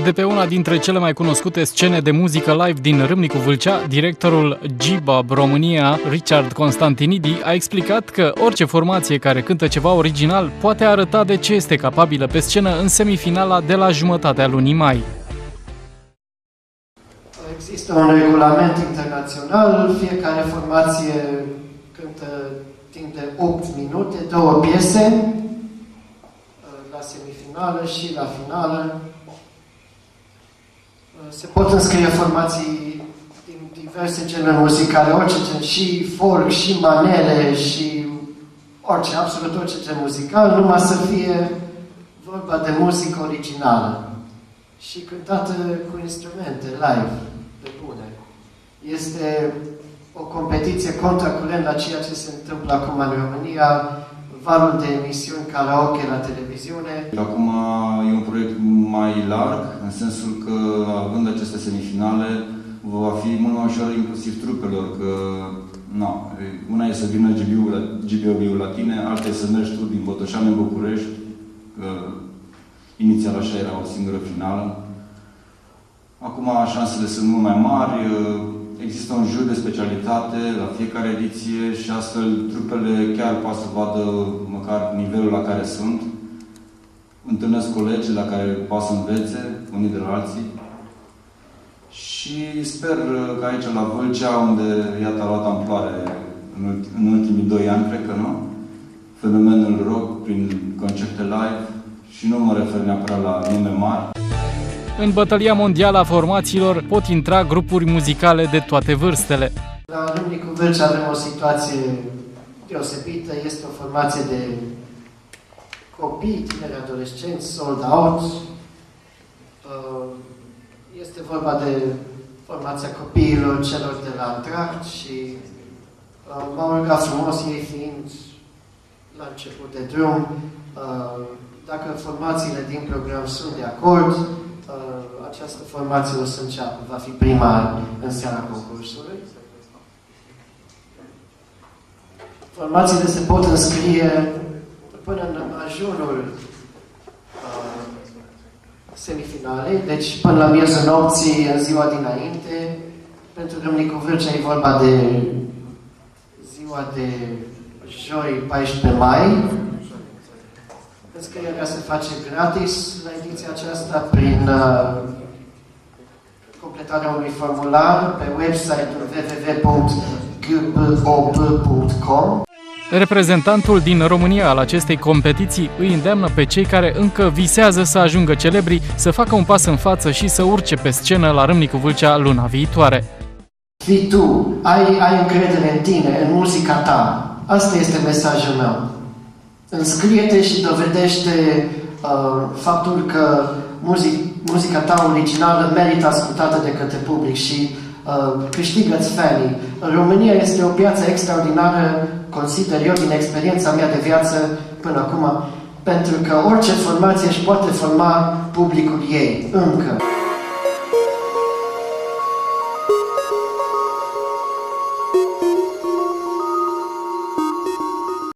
de pe una dintre cele mai cunoscute scene de muzică live din Râmnicu Vâlcea, directorul G-Bob România, Richard Constantinidi, a explicat că orice formație care cântă ceva original poate arăta de ce este capabilă pe scenă în semifinala de la jumătatea lunii mai. Există un regulament internațional, fiecare formație cântă timp de 8 minute, 2 piese, la semifinală și la finală. Se pot înscrie formații din diverse genuri muzicale, orice gen, și folk, și manele, și orice, absolut orice gen muzical, numai să fie vorba de muzică originală și cântată cu instrumente, live, de bune. Este o competiție contracurent la ceea ce se întâmplă acum în România, valul de emisiuni karaoke la televiziune. Acum e un proiect mai larg, în sensul că, având aceste semifinale, va fi mult mai ușor inclusiv trupelor, că una e să vină GBOB-ul la tine, alta e să mergi tu din Botoșani în București, că inițial așa era o singură finală. Acum șansele sunt mult mai mari, există un jur de specialitate la fiecare ediție și astfel trupele chiar pot să vadă măcar nivelul la care sunt. Întâlnesc colegi la care pot să învețe unii de la alții. Și sper că aici la Vâlcea, unde iată a luat amploare în ultimii 2 ani, cred că nu? Fenomenul rock prin concerte live, și nu mă refer neapărat la nume mari. În bătălia mondială a formațiilor pot intra grupuri muzicale de toate vârstele. La Râmnicu Vâlcea avem o situație deosebită. Este o formație de copii, tineri, adolescenți, sold out. Este vorba de formația copiilor celor de la Antract și m-au rugat frumos, ei fiind la început de drum, dacă formațiile din program sunt de acord, această formație o să înceapă, va fi prima în seara concursului. Formațiile se pot înscrie până în ajunul semifinalei, deci până la miezul nopții, în ziua dinainte. Pentru Râmnicu Vâlcea e vorba de ziua de joi, 14 mai. Înscrierea se face gratis la ediția aceasta prin completarea unui formular pe website-ul www.gbob.com. Reprezentantul din România al acestei competiții îi îndeamnă pe cei care încă visează să ajungă celebri să facă un pas în față și să urce pe scenă la Râmnicu Vâlcea luna viitoare. Fii tu, ai încredere în tine, în muzica ta. Asta este mesajul meu. Înscrie-te și dovedește faptul că muzica ta originală merită ascultată de către public și câștigă-ți fanii. România este o piață extraordinară, consider eu, din experiența mea de viață până acum, pentru că orice formație își poate forma publicul ei, încă.